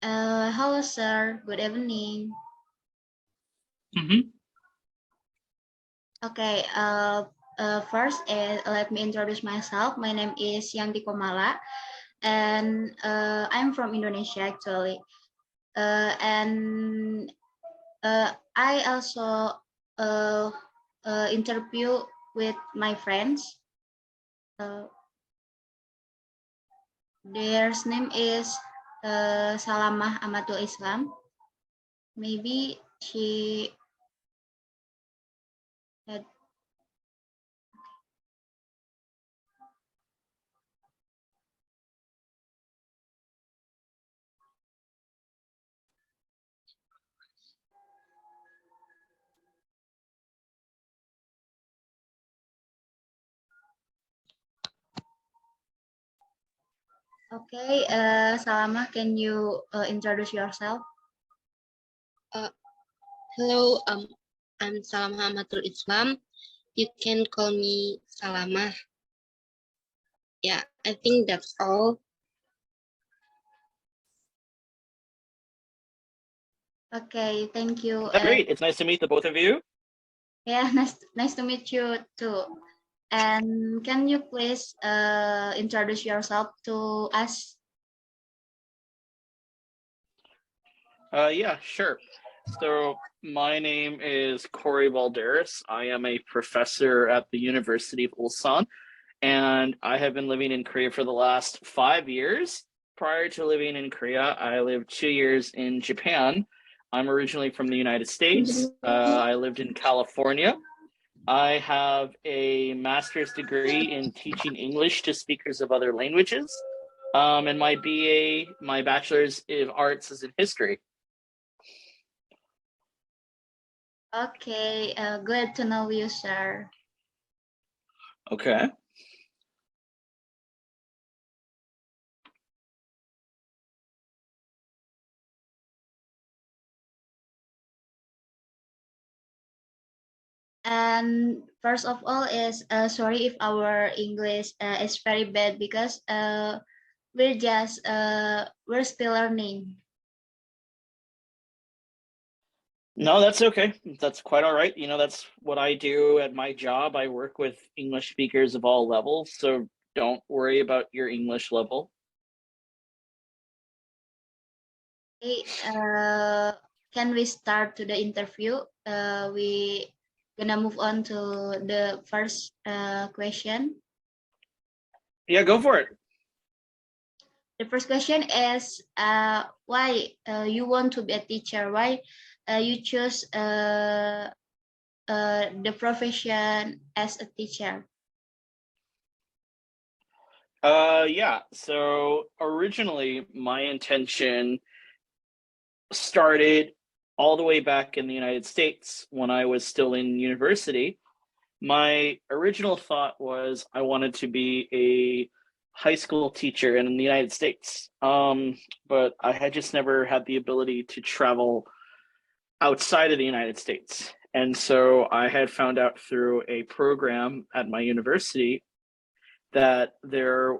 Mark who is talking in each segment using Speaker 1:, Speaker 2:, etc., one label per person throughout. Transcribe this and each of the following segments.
Speaker 1: Hello, sir. Good evening.
Speaker 2: Mm-hmm.
Speaker 1: Okay. First, let me introduce myself. My name is Yanti Komala, and I'm from Indonesia actually. And I also uh, interview with my friends. Uh, their name is Salamah Amatul Islam. Maybe she had. Okay, Salamah, can you introduce yourself?
Speaker 3: Hello, I'm Salamah Amatul Islam. You can call me Salamah. Yeah, I think that's all.
Speaker 1: Okay, thank you.
Speaker 2: Great. It's nice to meet the both of you.
Speaker 1: Yeah, nice to meet you too. And can you please introduce yourself to us?
Speaker 2: Yeah, sure. So my name is Cory Balderas. I am a professor at the University of Ulsan, and I have been living in Korea for the last 5 years. Prior to living in Korea, I lived 2 years in Japan. I'm originally from the United States. I lived in California. I have a master's degree in teaching English to speakers of other languages. And my BA, my bachelor's of arts is in history.
Speaker 1: Okay, glad to know you, sir.
Speaker 2: Okay.
Speaker 1: And first of all, is sorry if our English is very bad because we're still learning.
Speaker 2: No, that's okay. That's quite all right. You know, that's what I do at my job. I work with English speakers of all levels, so don't worry about your English level.
Speaker 1: Okay, can we start to the interview? We gonna move on to the first question.
Speaker 2: Yeah, go for it.
Speaker 1: The first question is why you want to be a teacher? Why you choose the profession as a teacher?
Speaker 2: Yeah. So originally, my intention started all the way back in the United States when I was still in university. My original thought was I wanted to be a high school teacher in the United States. But I had just never had the ability to travel outside of the United States. And so I had found out through a program at my university that there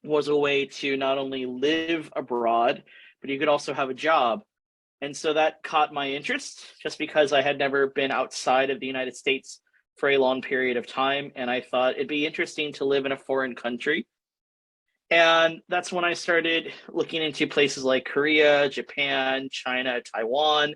Speaker 2: was a way to not only live abroad, but you could also have a job. And so that caught my interest just because I had never been outside of the United States for a long period of time. And I thought it'd be interesting to live in a foreign country. And that's when I started looking into places like Korea, Japan, China, Taiwan.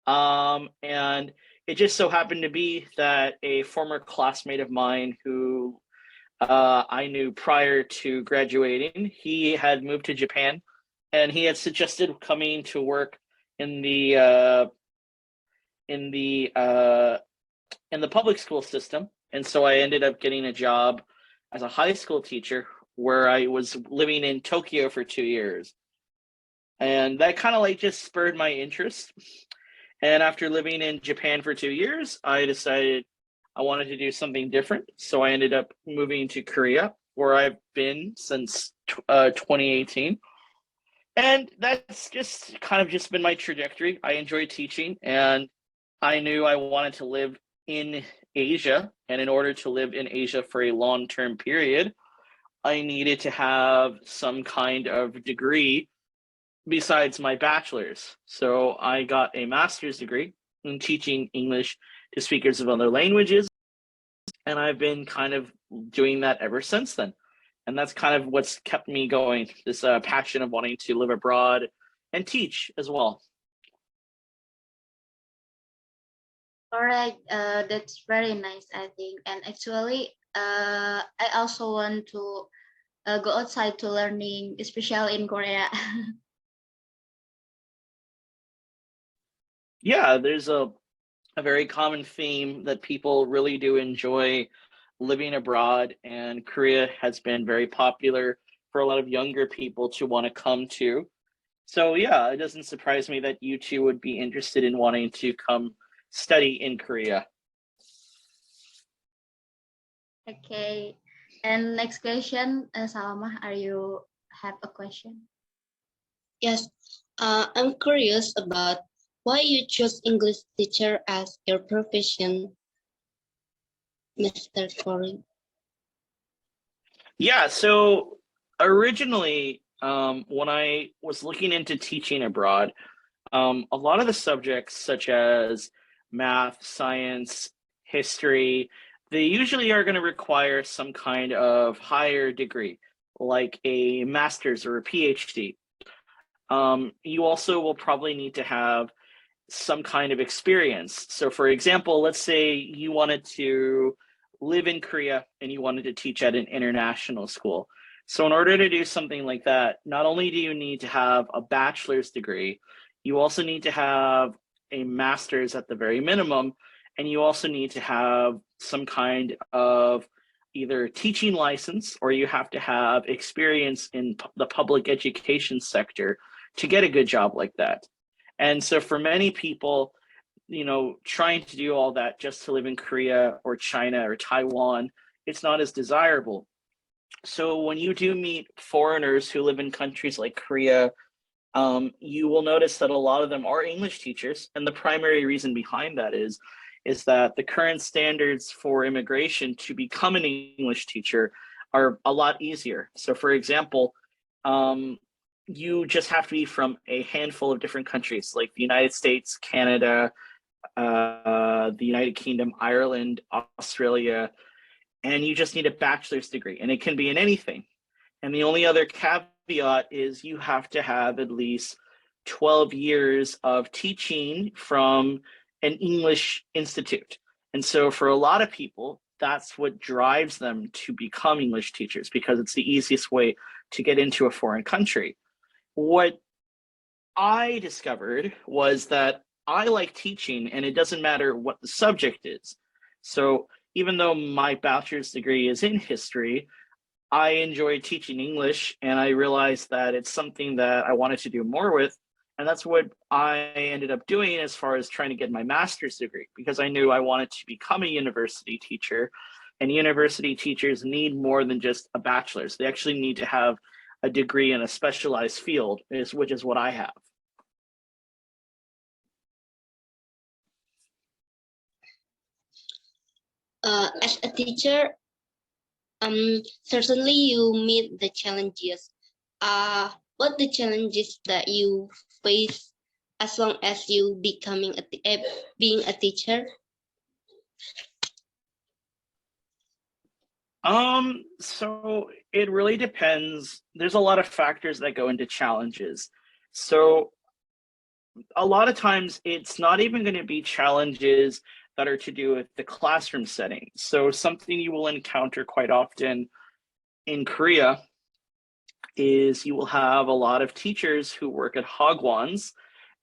Speaker 2: And it just so happened to be that a former classmate of mine who I knew prior to graduating, he had moved to Japan, and he had suggested coming to work in the uh, in the uh, in the public school system. And so I ended up getting a job as a high school teacher where I was living in Tokyo for 2 years. And that kind of like just spurred my interest. And after living in Japan for 2 years, I decided I wanted to do something different. So I ended up moving to Korea, where I've been since 2018. And that's just kind of just been my trajectory. I enjoy teaching, and I knew I wanted to live in Asia. And in order to live in Asia for a long term period, I needed to have some kind of degree besides my bachelor's. So I got a master's degree in teaching English to speakers of other languages, and I've been kind of doing that ever since then. And that's kind of what's kept me going, this passion of wanting to live abroad and teach as well.
Speaker 1: All right, that's very nice, I think. And actually, I also want to go outside to learning, especially in Korea.
Speaker 2: Yeah, there's a very common theme that people really do enjoy living abroad, and Korea has been very popular for a lot of younger people to want to come to. So yeah, it doesn't surprise me that you two would be interested in wanting to come study in Korea.
Speaker 1: Okay. And next question, Salma, are you have a question?
Speaker 3: Yes, I'm curious about why you chose English teacher as your profession, Mr. Cory.
Speaker 2: Yeah, so originally, when I was looking into teaching abroad, a lot of the subjects such as math, science, history, they usually are going to require some kind of higher degree, like a master's or a PhD. You also will probably need to have some kind of experience. So, for example, let's say you wanted to live in Korea and you wanted to teach at an international school. So, in order to do something like that, not only do you need to have a bachelor's degree, you also need to have a master's at the very minimum, and you also need to have some kind of either teaching license or you have to have experience in the public education sector to get a good job like that. And so for many people, trying to do all that just to live in Korea or China or Taiwan, it's not as desirable. So when you do meet foreigners who live in countries like Korea, you will notice that a lot of them are English teachers, and the primary reason behind that is that the current standards for immigration to become an English teacher are a lot easier. So, for example, you just have to be from a handful of different countries, like the United States, Canada, the United Kingdom, Ireland, Australia, and you just need a bachelor's degree, and it can be in anything. And the only other caveat is you have to have at least 12 years of teaching from an English institute. And so for a lot of people, that's what drives them to become English teachers because it's the easiest way to get into a foreign country. What I discovered was that I like teaching and it doesn't matter what the subject is. So even though my bachelor's degree is in history, I enjoy teaching English and I realized that it's something that I wanted to do more with. And that's what I ended up doing as far as trying to get my master's degree because I knew I wanted to become a university teacher. And university teachers need more than just a bachelor's. They actually need to have a degree in a specialized field, which is what I have.
Speaker 3: As a teacher, certainly you meet the challenges. What the challenges that you face as long as you being a teacher?
Speaker 2: So it really depends. There's a lot of factors that go into challenges. So a lot of times it's not even going to be challenges that are to do with the classroom setting. So something you will encounter quite often in Korea is you will have a lot of teachers who work at hagwons,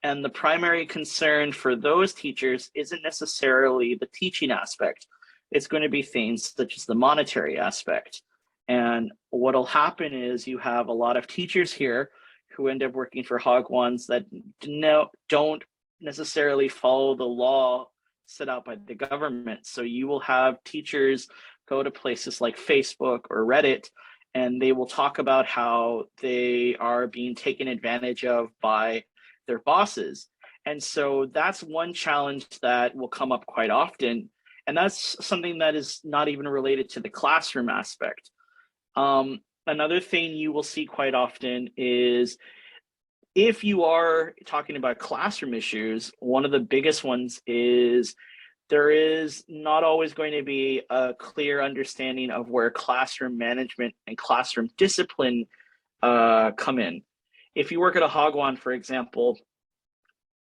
Speaker 2: and the primary concern for those teachers isn't necessarily the teaching aspect. It's going to be things such as the monetary aspect. And what'll happen is you have a lot of teachers here who end up working for hagwons that don't necessarily follow the law set out by the government. So you will have teachers go to places like Facebook or Reddit, and they will talk about how they are being taken advantage of by their bosses. And so that's one challenge that will come up quite often. And that's something that is not even related to the classroom aspect. Another thing you will see quite often is if you are talking about classroom issues, one of the biggest ones is there is not always going to be a clear understanding of where classroom management and classroom discipline come in. If you work at a Hagwon, for example,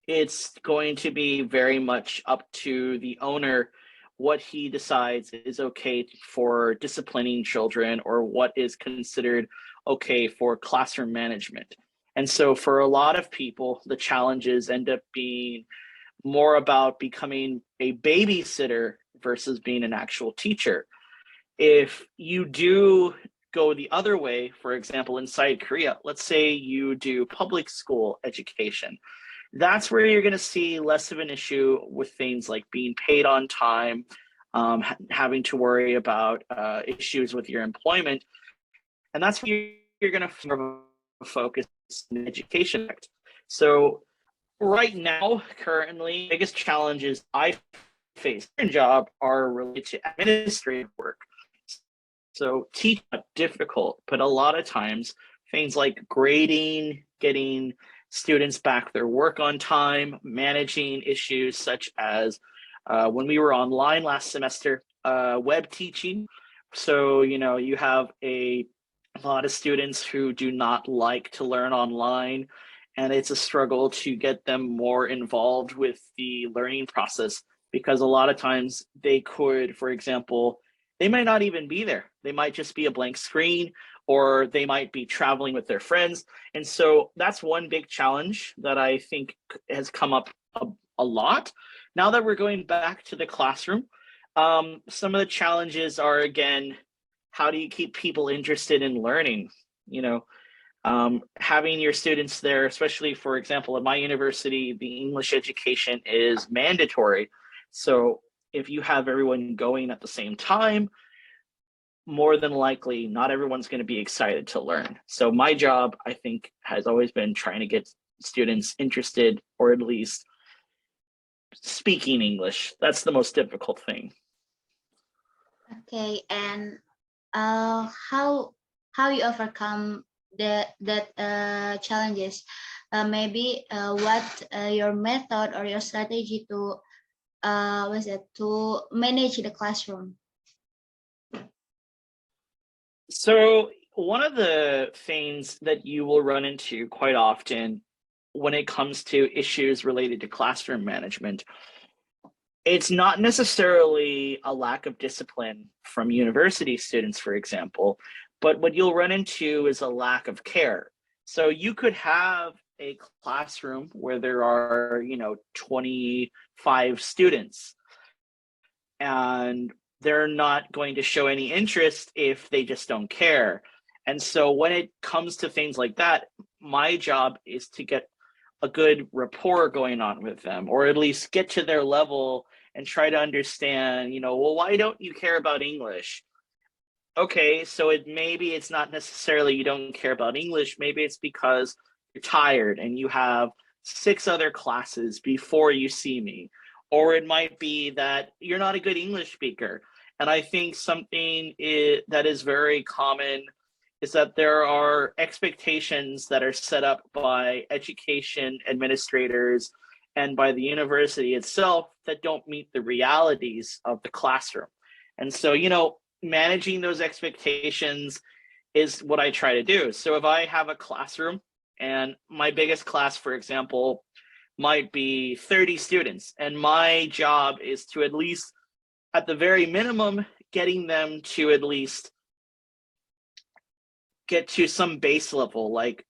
Speaker 2: it's going to be very much up to the owner what he decides is okay for disciplining children or what is considered okay for classroom management. And so for a lot of people, the challenges end up being more about becoming a babysitter versus being an actual teacher. If you do go the other way, for example, inside Korea, let's say you do public school education, that's where you're going to see less of an issue with things like being paid on time, having to worry about issues with your employment. And that's where you're going to focus in education. So right now, currently, biggest challenges I face in job are related to administrative work. So teach difficult, but a lot of times things like grading, getting students back their work on time, managing issues such as when we were online last semester, web teaching. So, you have a lot of students who do not like to learn online, and it's a struggle to get them more involved with the learning process because a lot of times they could, for example, they might not even be there. They might just be a blank screen, or they might be traveling with their friends. And so that's one big challenge that I think has come up a lot. Now that we're going back to the classroom, some of the challenges are, again, how do you keep people interested in learning? Having your students there, especially, for example, at my university, the English education is mandatory. So if you have everyone going at the same time, more than likely, not everyone's going to be excited to learn. So my job, I think, has always been trying to get students interested, or at least speaking English. That's the most difficult thing.
Speaker 1: Okay, and how you overcome that challenges? Maybe what your method or your strategy to was it to manage the classroom?
Speaker 2: So one of the things that you will run into quite often when it comes to issues related to classroom management, it's not necessarily a lack of discipline from university students, for example, but what you'll run into is a lack of care. So you could have a classroom where there are, 25 students, and they're not going to show any interest if they just don't care. And so when it comes to things like that, my job is to get a good rapport going on with them, or at least get to their level and try to understand, well, why don't you care about English? Okay, so maybe it's not necessarily you don't care about English, maybe it's because you're tired and you have 6 other classes before you see me. Or it might be that you're not a good English speaker. And I think something that is very common is that there are expectations that are set up by education administrators and by the university itself that don't meet the realities of the classroom. And so, managing those expectations is what I try to do. So if I have a classroom and my biggest class, for example, might be 30 students, and my job is to at least, at the very minimum, getting them to at least get to some base level. Like,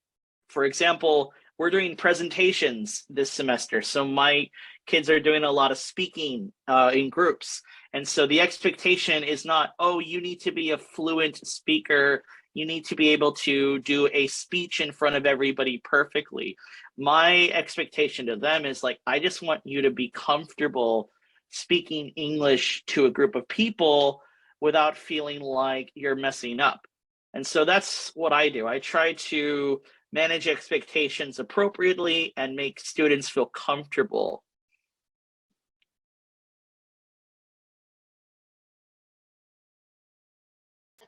Speaker 2: for example, we're doing presentations this semester. So my kids are doing a lot of speaking in groups. And so the expectation is not, oh, you need to be a fluent speaker. You need to be able to do a speech in front of everybody perfectly. My expectation to them is like, I just want you to be comfortable speaking English to a group of people without feeling like you're messing up. And so that's what I do. I try to manage expectations appropriately and make students feel comfortable.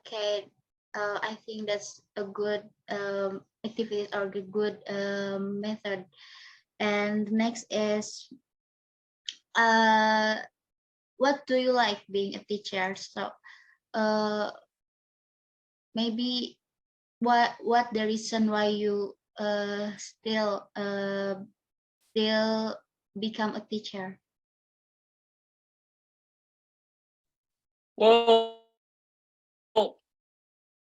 Speaker 1: Okay, I think that's a good activities or the good method. And next is what do you like being a teacher? So uh, maybe what the reason why you still become a teacher?
Speaker 2: Well, I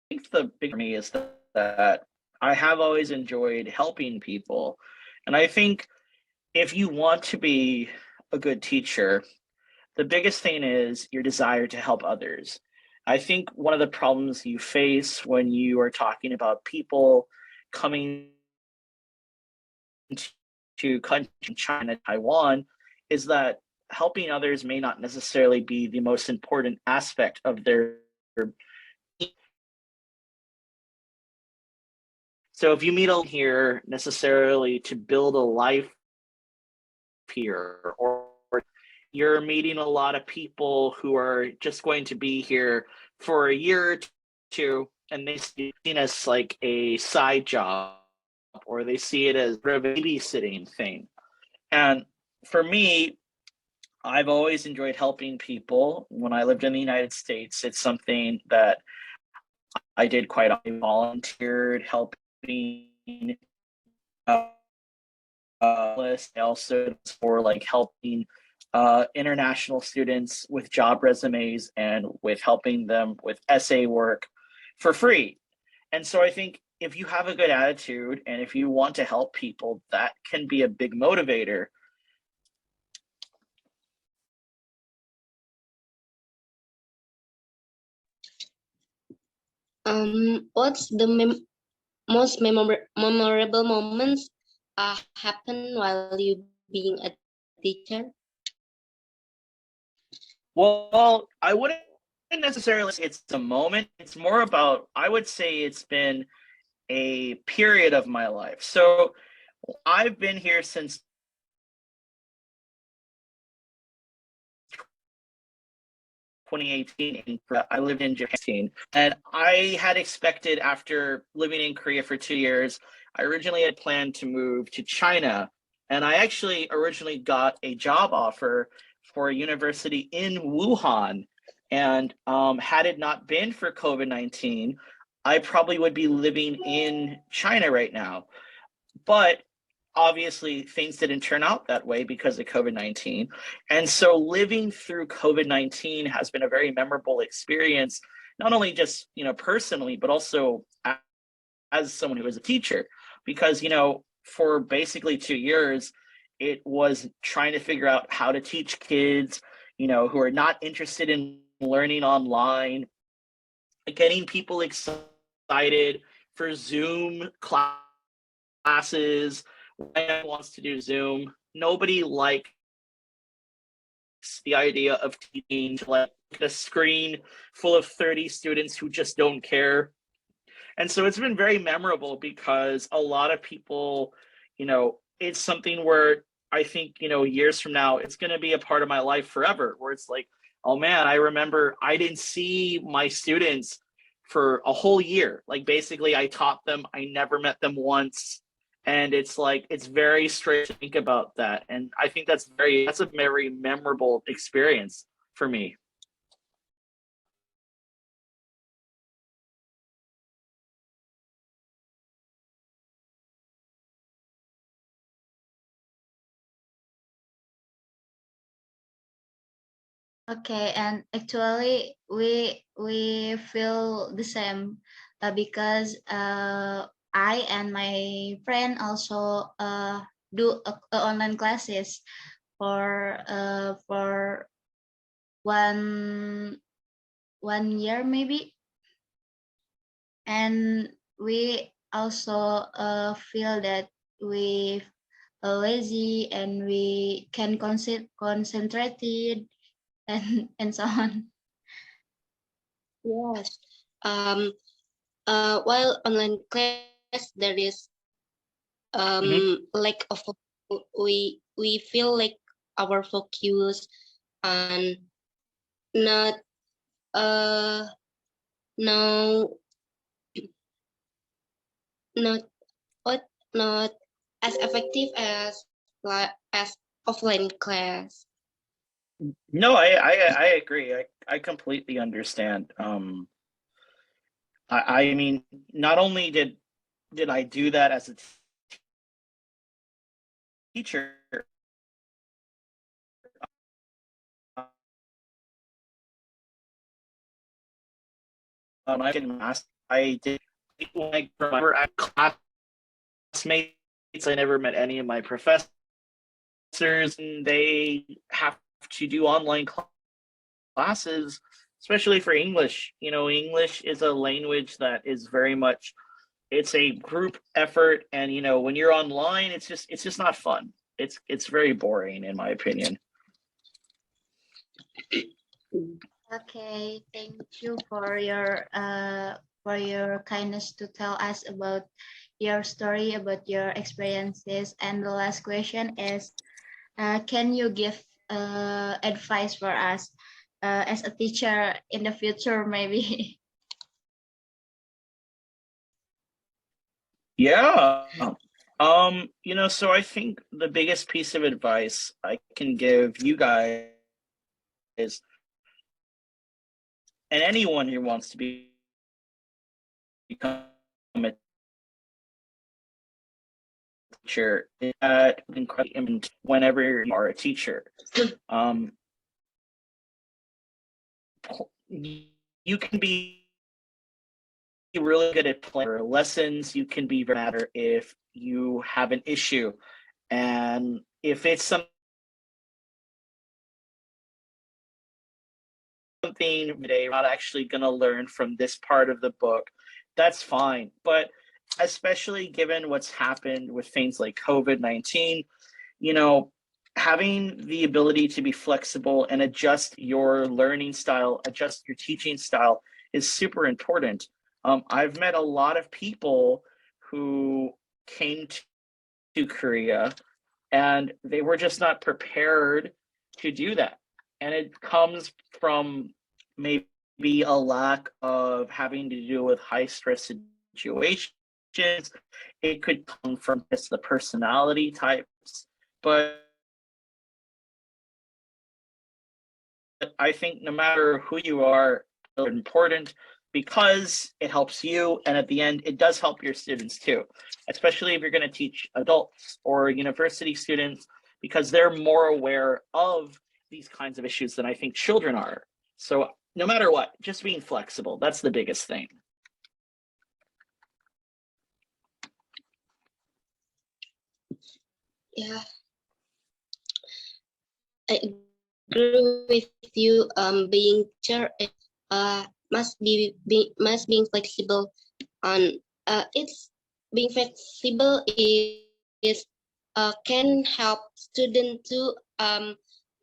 Speaker 2: think the big for me is that I have always enjoyed helping people. And I think if you want to be a good teacher, the biggest thing is your desire to help others. I think one of the problems you face when you are talking about people coming to countries, China, Taiwan, is that helping others may not necessarily be the most important aspect of their. So if you meet a here necessarily to build a life here, or you're meeting a lot of people who are just going to be here for a year or two, and they see it as like a side job, or they see it as a babysitting thing. And for me, I've always enjoyed helping people. When I lived in the United States, it's something that I did quite often. I volunteered helping I also for like helping international students with job resumes and with helping them with essay work for free. And so I think if you have a good attitude and if you want to help people, that can be a big motivator.
Speaker 3: What's the most memorable moments happen while you being a teacher?
Speaker 2: Well, I wouldn't necessarily say it's a moment. It's more about, I would say it's been a period of my life. So I've been here since 2018. I lived in Japan, and I had expected, after living in Korea for 2 years, I originally had planned to move to China, and I actually originally got a job offer for a university in Wuhan. And had it not been for COVID-19, I probably would be living in China right now. But obviously, things didn't turn out that way because of COVID-19. And so living through COVID-19 has been a very memorable experience, not only just, personally, but also as someone who is a teacher, because, for basically 2 years, it was trying to figure out how to teach kids, who are not interested in learning online, getting people excited for Zoom classes. Wants to do Zoom. Nobody likes the idea of teaching to like a screen full of 30 students who just don't care. And so it's been very memorable because a lot of people, it's something where I think, years from now, it's going to be a part of my life forever, where it's like, oh man, I remember I didn't see my students for a whole year. Like basically I taught them, I never met them once. And it's like, it's very strange to think about that. And I think that's a very memorable experience for me.
Speaker 1: Okay, and actually we feel the same because I and my friend also do online classes for 1 year maybe, and we also feel that we lazy and we can concentrated and so on.
Speaker 3: Yes. Um, while online class, there is
Speaker 2: Mm-hmm.
Speaker 3: lack of we feel like our focus and not uh now not not as effective as offline class.
Speaker 2: No, I agree. I completely understand. I mean, not only did I do that as a teacher, I did when I remember at classmates. I never met any of my professors, and they have to do online classes, especially for English. You know, English is a language that is very much, it's a group effort, and you know, when you're online, it's just not fun. It's very boring in my opinion.
Speaker 1: Okay, thank you for your kindness to tell us about your story, about your experiences. And the last question is, can you give advice for us as a teacher in the future, maybe?
Speaker 2: Yeah. You know, so I think the biggest piece of advice I can give you guys, and anyone who wants to become a teacher, is that incredibly whenever you are a teacher. You can be really good at planning lessons. You can be very matter if you have an issue, and if it's something today you're not actually going to learn from this part of the book, that's fine. But especially given what's happened with things like COVID-19, you know, having the ability to be flexible and adjust your learning style, adjust your teaching style is super important. I've met a lot of people who came to Korea and they were just not prepared to do that. And it comes from maybe a lack of having to do with high stress situations. It could come from just the personality types. But I think no matter who you are, it's important because it helps you. And at the end, it does help your students too, especially if you're going to teach adults or university students, because they're more aware of these kinds of issues than I think children are. So no matter what, just being flexible, that's the biggest thing.
Speaker 3: Yeah, I agree with you. Being teacher must being flexible on it's being flexible is can help student to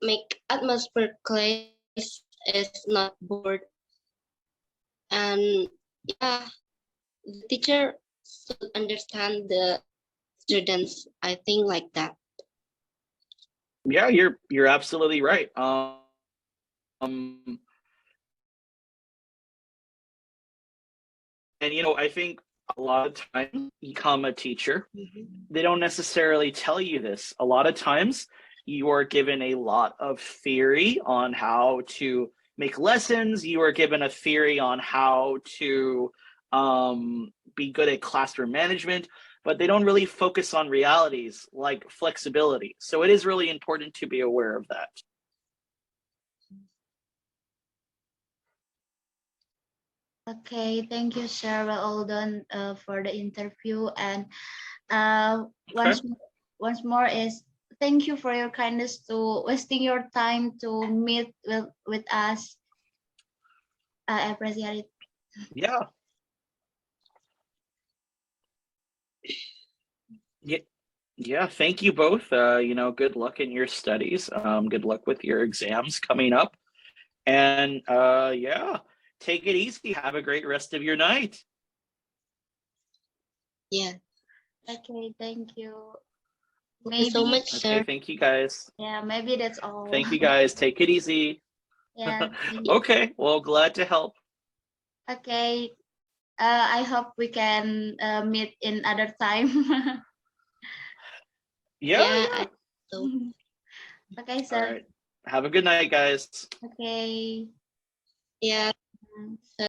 Speaker 3: make atmosphere class is not bored, and yeah, the teacher should understand the students. I think like that.
Speaker 2: Yeah, you're absolutely right. And you know, I think a lot of times you become a teacher, they don't necessarily tell you this. A lot of times you are given a lot of theory on how to make lessons. You are given a theory on how to be good at classroom management, but they don't really focus on realities like flexibility. So it is really important to be aware of that.
Speaker 1: Okay, thank you, sir. Well, all done for the interview. And
Speaker 2: Okay.
Speaker 1: once more is thank you for your kindness to wasting your time to meet with us. I appreciate it.
Speaker 2: Yeah. Yeah. Yeah, thank you both. You know, good luck in your studies. Good luck with your exams coming up. And yeah, take it easy. Have a great rest of your night.
Speaker 3: Yeah.
Speaker 1: Okay, thank you.
Speaker 3: Thank you so
Speaker 1: Maybe,
Speaker 3: much,
Speaker 2: Okay,
Speaker 3: sir.
Speaker 2: thank you guys.
Speaker 1: yeah, maybe that's all.
Speaker 2: Thank you guys. Take it easy.
Speaker 1: Yeah, thank you.
Speaker 2: Okay, well, glad to help.
Speaker 1: Okay, I hope we can meet in other time.
Speaker 2: Yeah,
Speaker 3: Yeah,
Speaker 2: yeah.
Speaker 3: so
Speaker 1: Okay,
Speaker 2: All
Speaker 1: sir.
Speaker 2: right. Have a good night, guys.
Speaker 1: Okay.
Speaker 3: yeah.
Speaker 1: Mm.
Speaker 3: So